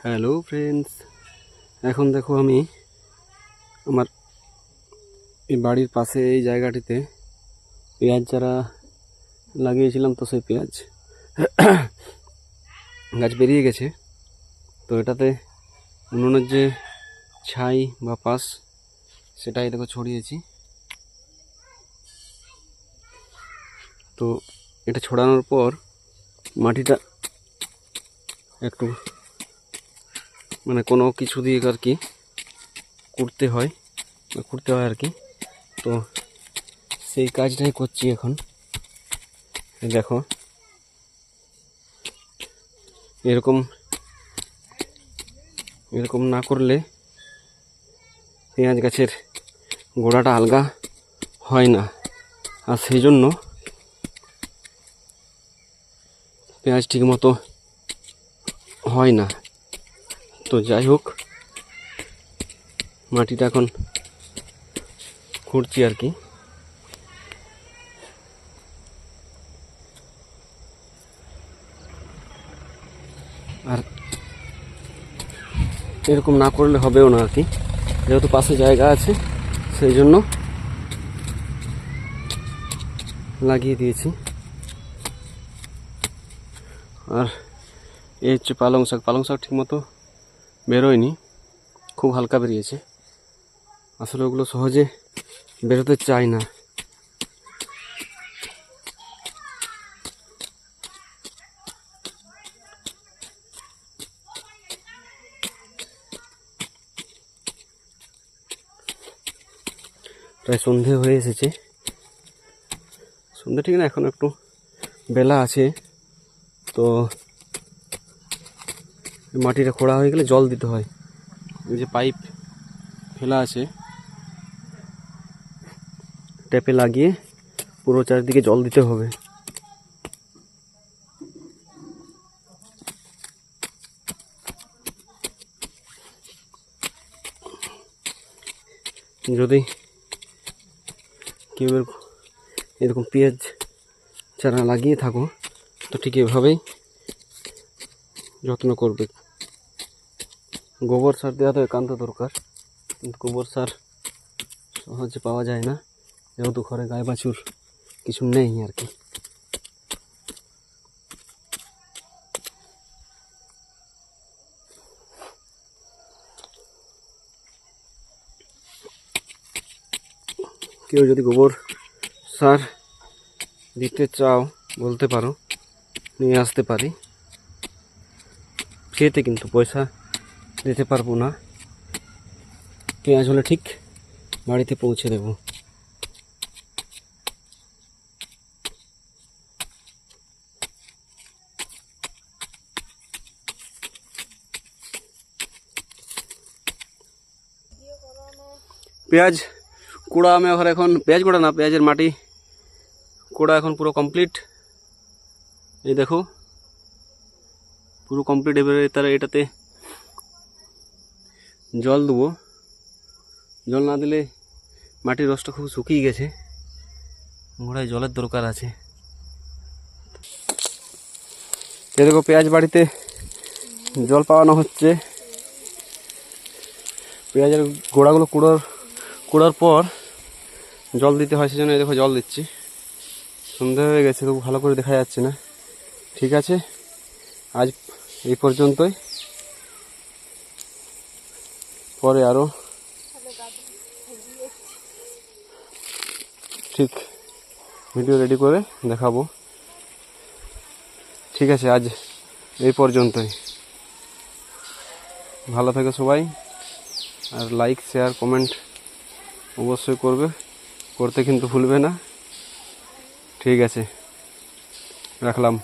Hello friends, এখন দেখো আমি আমার এই বাড়ির পাশে এই জায়গাটিতে পেঁয়াজ চারা লাগিয়েছিলাম। তো সেই পেঁয়াজ গাছ বেরিয়ে গেছে। তো এটাতে উনুনের যে ছাই বা পাস সেটাই দেখো ছড়িয়েছি। তো এটা ছড়ানোর পর মাটিটা একটু কোনো কিছু দিয়ে আর কি করতে হয় আর কি। তো সেই কাজটাই করছি এখন। দেখো এরকম না করলে পেঁয়াজ গাছের গোড়াটা আলগা হয় না, আর সেই জন্য পেঁয়াজ ঠিক মতো হয় না। তো যাই হোক, মাটিটা এখন খুঁড়ছি আর কি। আর এরকম না করলে হবেও না আর কি, যেহেতু পাশে জায়গা আছে সেই জন্য লাগিয়ে দিয়েছি। আর এই হচ্ছে পালং শাক ঠিক মতো বেরোয়নি, খুব হালকা বেরিয়েছে। আসলে ওগুলো সহজে বেরোতে চায় না। প্রায় সন্ধে হয়ে এসেছে, সন্ধে ঠিক না, এখন একটু বেলা আছে। তো মাটিটা খোঁড়া হয়ে গেলে জল দিতে হয়। এই যে পাইপ ফেলা আছে, ট্যাপে লাগিয়ে পুরো চারদিকে জল দিতে হবে। যদি কেউ এরকম পেঁয়াজ চারা লাগিয়ে থাকো তো ঠিক এভাবেই যত্ন করবে। গোবর সার দেওয়া তো একান্ত দরকার, কিন্তু গোবর সার সহজে পাওয়া যায় না, যেহেতু ঘরে গায়ে বাছুর কিছু নেই আর কি। কেউ যদি গোবর সার দিতে চাও বলতে পারো, নিয়ে আসতে পারি। ফ্রিতে, কিন্তু পয়সা দিতে পারবো না। পেঁয়াজ হলে ঠিক বাড়িতে পৌঁছে দেব। পেঁয়াজ কুড়া আমি এখন পেঁয়াজ কুড়া না, পেঁয়াজের মাটি কুড়া এখন পুরো কমপ্লিট। এই দেখো পুরো কমপ্লিট। এবারে তারা এটাতে জল দেবো। জল না দিলে মাটির রসটা খুব শুকিয়ে গেছে, গোড়ায় জলের দরকার আছে। এ দেখো পেঁয়াজ বাড়িতে জল পাওয়ানো হচ্ছে। পেঁয়াজের গোড়াগুলো কুড়ার পর জল দিতে হয়, সেজন্য দেখো জল দিচ্ছি। সন্ধ্যা হয়ে গেছে, খুব ভালো করে দেখা যাচ্ছে না। ঠিক আছে, আজ এই পর্যন্তই। পরে আরও ঠিক ভিডিও রেডি করে দেখাবো। ঠিক আছে, আজ এই পর্যন্তই। ভালো থেকো সবাই, আর লাইক শেয়ার কমেন্ট অবশ্যই করতে কিন্তু ভুলবে না। ঠিক আছে, রাখলাম।